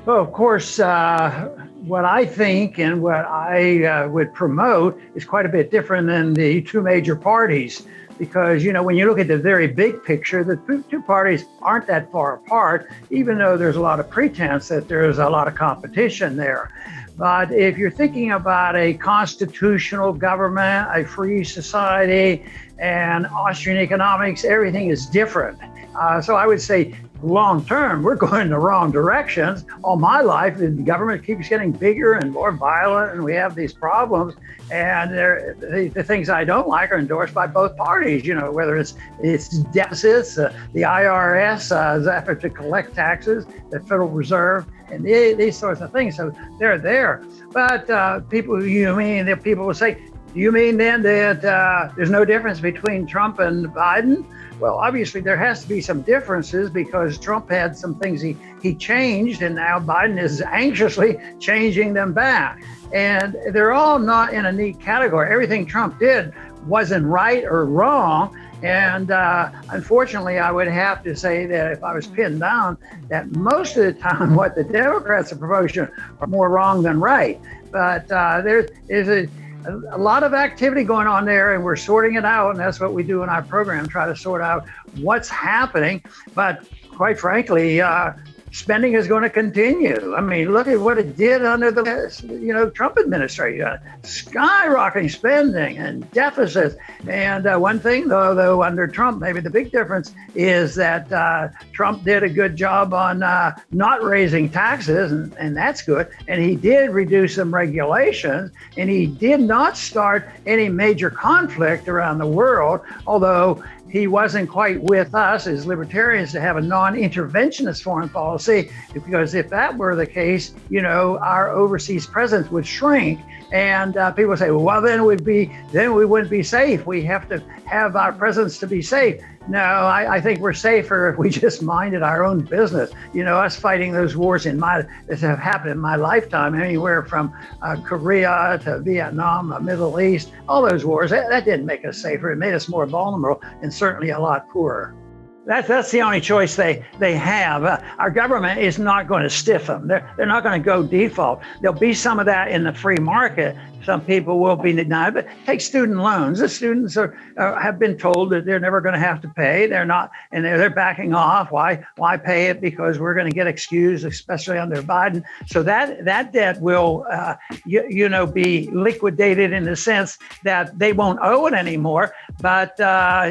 Well, of course, what I think and what I would promote is quite a bit different than the two major parties. Because, when you look at the very big picture, the two parties aren't that far apart, even though there's a lot of pretense that there's a lot of competition there. But if you're thinking about a constitutional government, a free society, and Austrian economics, everything is different. So I would say long term, we're going in the wrong directions. All my life, the government keeps getting bigger and more violent, and we have these problems. And the things I don't like are endorsed by both parties, whether it's deficits, the IRS's effort to collect taxes, the Federal Reserve, and these sorts of things. So they're there. But people will say, do you mean then that there's no difference between Trump and Biden? Well, obviously there has to be some differences because Trump had some things he changed, and now Biden is anxiously changing them back. And they're all not in a neat category. Everything Trump did wasn't right or wrong. And unfortunately, I would have to say that if I was pinned down, that most of the time what the Democrats are proposing are more wrong than right. But there's a lot of activity going on there, and we're sorting it out. And that's what we do in our program, try to sort out what's happening. But quite frankly, spending is going to continue. I mean, look at what it did under the Trump administration, skyrocketing spending and deficits. And one thing, though, under Trump, maybe the big difference is that Trump did a good job on not raising taxes, and that's good. And he did reduce some regulations, and he did not start any major conflict around the world, although he wasn't quite with us as libertarians to have a non-interventionist foreign policy, because if that were the case, our overseas presence would shrink. And people say, well, then we wouldn't be safe. We have to have our presence to be safe. No, I think we're safer if we just minded our own business. Us fighting those wars that have happened in my lifetime, anywhere from Korea to Vietnam, the Middle East, all those wars, that didn't make us safer. It made us more vulnerable and certainly a lot poorer. That's the only choice they have. Our government is not going to stiff them. They're not going to go default. There'll be some of that in the free market. Some people will be denied, but take student loans. The students have been told that they're never going to have to pay. They're not, and they're backing off. Why pay it? Because we're going to get excused, especially under Biden. So that debt will, be liquidated in the sense that they won't owe it anymore. But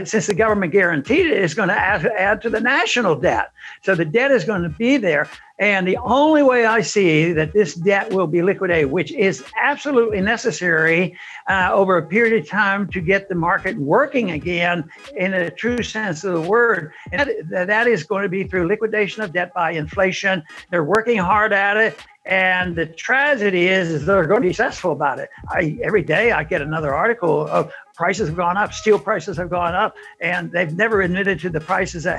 since the government guaranteed it, it's going to add to the national debt. So the debt is going to be there. And the only way I see that this debt will be liquidated, which is absolutely necessary over a period of time to get the market working again in a true sense of the word, and that is going to be through liquidation of debt by inflation. They're working hard at it. And the tragedy is they're going to be successful about it. Every day I get another article of prices have gone up, steel prices have gone up, and they've never admitted to the prices that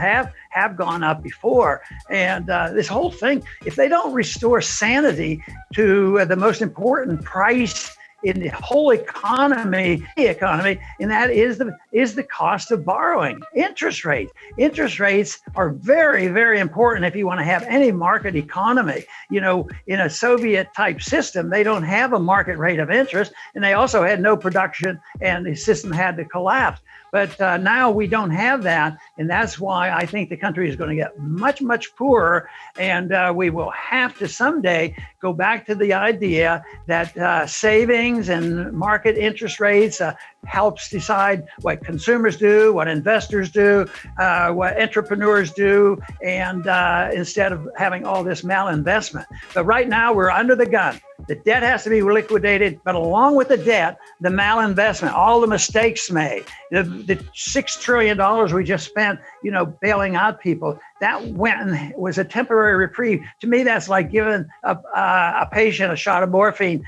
have gone up before. And this whole thing, if they don't restore sanity to the most important price in the whole economy, and that is the cost of borrowing. Interest rates. Interest rates are very, very important if you want to have any market economy. In a Soviet type system, they don't have a market rate of interest, and they also had no production, and the system had to collapse. But now we don't have that, and that's why I think the country is going to get much, much poorer, and we will have to someday go back to the idea that savings and market interest rates helps decide what consumers do, what investors do, what entrepreneurs do, and instead of having all this malinvestment. But right now we're under the gun. The debt has to be liquidated, but along with the debt, the malinvestment, all the mistakes made, the $6 trillion we just spent, bailing out people, that was a temporary reprieve. To me, that's like giving a patient a shot of morphine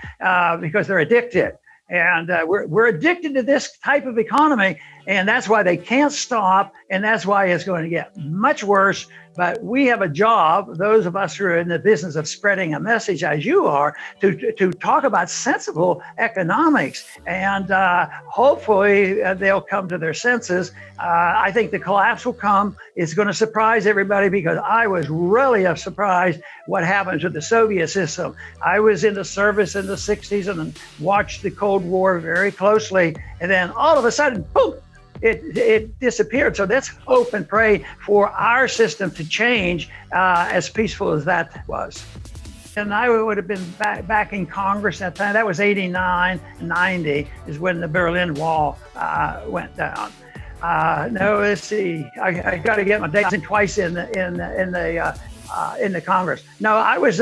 because they're addicted. And we're addicted to this type of economy. And that's why they can't stop. And that's why it's going to get much worse. But we have a job, those of us who are in the business of spreading a message, as you are, to talk about sensible economics. And hopefully they'll come to their senses. I think the collapse will come. It's going to surprise everybody, because I was really surprised what happened to the Soviet system. I was in the service in the 60s and watched the Cold War very closely. And then all of a sudden, boom, it disappeared. So let's hope and pray for our system to change as peaceful as that was. And I would have been back in Congress at that time. That was 89, 90 is when the Berlin Wall went down. No, let's see. I got to get my dates in twice in the Congress. No, I was,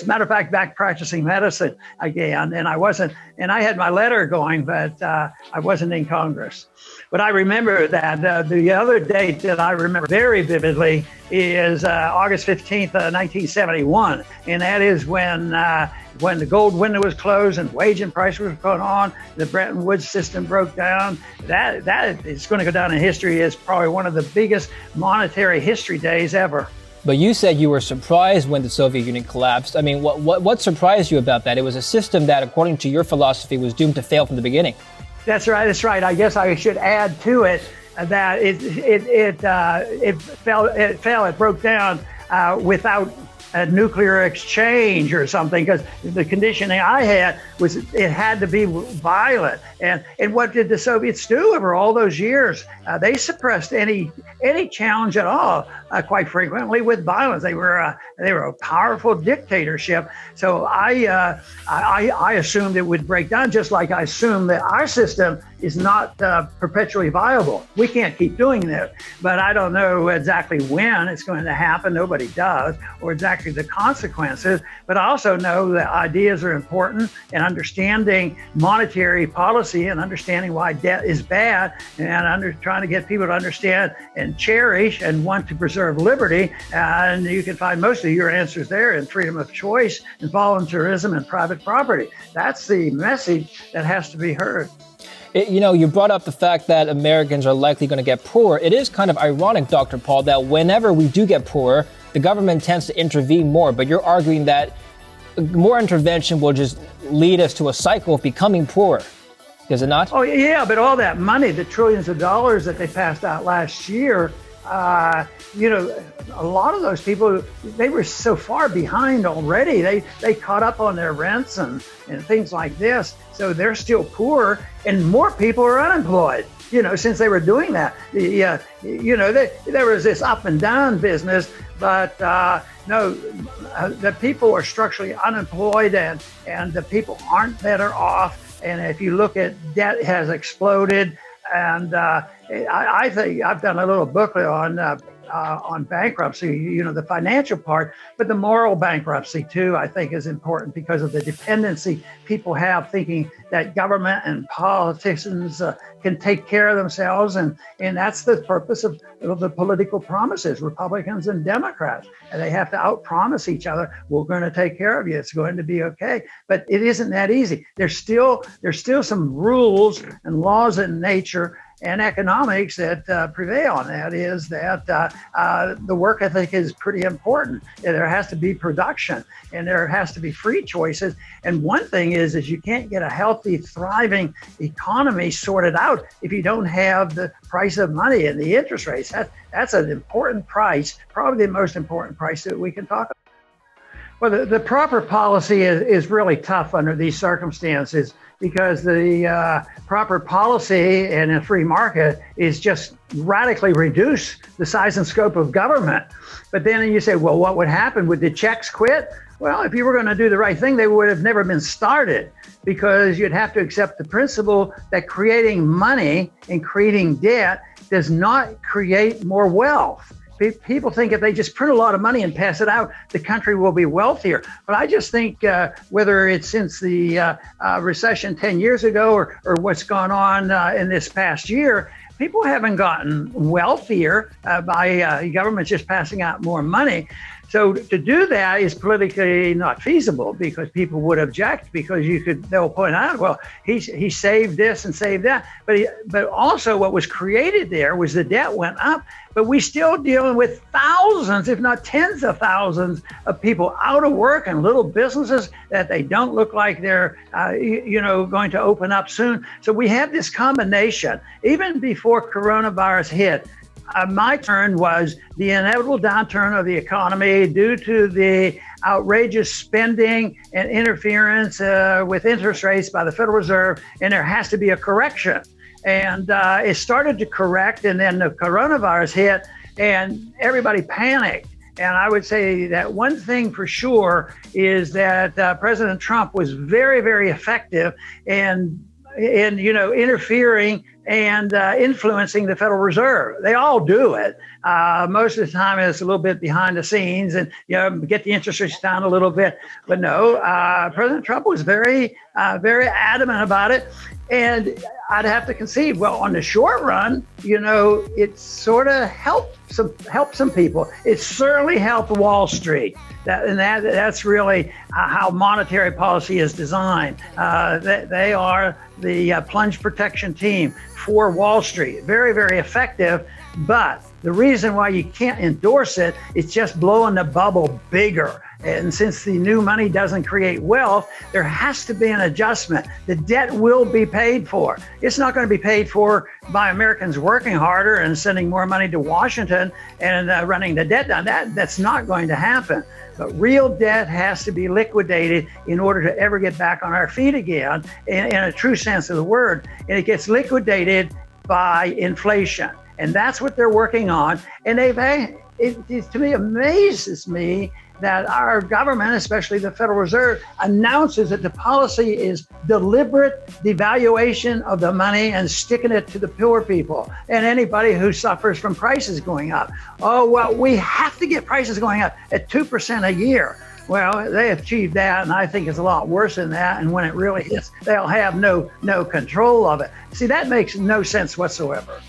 matter of fact, back practicing medicine again, and I had my letter going, but I wasn't in Congress. But I remember that the other date that I remember very vividly is August 15th, 1971, and that is when the gold window was closed and wage and price was going on, the Bretton Woods system broke down. That is going to go down in history as probably one of the biggest monetary history days ever. But you said you were surprised when the Soviet Union collapsed. I mean, what surprised you about that? It was a system that, according to your philosophy, was doomed to fail from the beginning. That's right. I guess I should add to it that it broke down without a nuclear exchange or something, because the conditioning I had was it had to be violent. And what did the Soviets do over all those years? They suppressed any challenge at all, quite frequently with violence. They were a powerful dictatorship. So I assumed it would break down, just like I assumed that our system is not perpetually viable. We can't keep doing this, but I don't know exactly when it's going to happen. Nobody does, or exactly the consequences. But I also know that ideas are important, and understanding monetary policy and understanding why debt is bad, and trying to get people to understand and cherish and want to preserve liberty. And you can find most of your answers there in freedom of choice and voluntarism and private property. That's the message that has to be heard. You brought up the fact that Americans are likely going to get poorer. It is kind of ironic, Dr. Paul, that whenever we do get poorer, the government tends to intervene more. But you're arguing that more intervention will just lead us to a cycle of becoming poorer. Does it not? Oh, yeah, but all that money, the trillions of dollars that they passed out last year, a lot of those people, they were so far behind already. They caught up on their rents and things like this. So they're still poor, and more people are unemployed, since they were doing that. There was this up and down business, but the people are structurally unemployed, and the people aren't better off. And if you look at debt has exploded. And I think I've done a little booklet on bankruptcy, the financial part, but the moral bankruptcy too, I think is important because of the dependency people have thinking that government and politicians can take care of themselves. And that's the purpose of the political promises, Republicans and Democrats. And they have to outpromise each other. We're going to take care of you. It's going to be okay. But it isn't that easy. There's still some rules and laws in nature and economics that prevail. And that is that the work ethic is pretty important. There has to be production, and there has to be free choices. And one thing is you can't get a healthy, thriving economy sorted out if you don't have the price of money and the interest rates. That's an important price, probably the most important price that we can talk about. Well, the proper policy is really tough under these circumstances, because the proper policy in a free market is just radically reduce the size and scope of government. But then you say, well, what would happen? Would the checks quit? Well, if you were going to do the right thing, they would have never been started, because you'd have to accept the principle that creating money and creating debt does not create more wealth. People think if they just print a lot of money and pass it out, the country will be wealthier. But I just think whether it's since the recession 10 years ago or what's gone on in this past year, people haven't gotten wealthier by governments just passing out more money. So to do that is politically not feasible because people would object because they'll point out, well, he saved this and saved that. But also what was created there was the debt went up, but we still dealing with thousands, if not tens of thousands of people out of work and little businesses that they don't look like they're, going to open up soon. So we have this combination. Even before coronavirus hit, my turn was the inevitable downturn of the economy due to the outrageous spending and interference with interest rates by the Federal Reserve, and there has to be a correction. And it started to correct, and then the coronavirus hit, and everybody panicked. And I would say that one thing for sure is that President Trump was very, very effective in interfering and influencing the Federal Reserve. They all do it. Most of the time it's a little bit behind the scenes and, get the interest rates down a little bit. But no, President Trump was very, very adamant about it. And I'd have to concede, well, on the short run, it sort of helped some people. It certainly helped Wall Street. That's really how monetary policy is designed. They are the plunge protection team for Wall Street. Very, very effective. But the reason why you can't endorse it is just blowing the bubble bigger. And since the new money doesn't create wealth, there has to be an adjustment. The debt will be paid for. It's not going to be paid for by Americans working harder and sending more money to Washington and running the debt down. That's not going to happen. But real debt has to be liquidated in order to ever get back on our feet again, in a true sense of the word. And it gets liquidated by inflation. And that's what they're working on. And it to me amazes me that our government, especially the Federal Reserve, announces that the policy is deliberate devaluation of the money and sticking it to the poor people and anybody who suffers from prices going up. Oh, well, we have to get prices going up at 2% a year. Well, they achieved that, and I think it's a lot worse than that. And when it really hits, they'll have no control of it. See, that makes no sense whatsoever.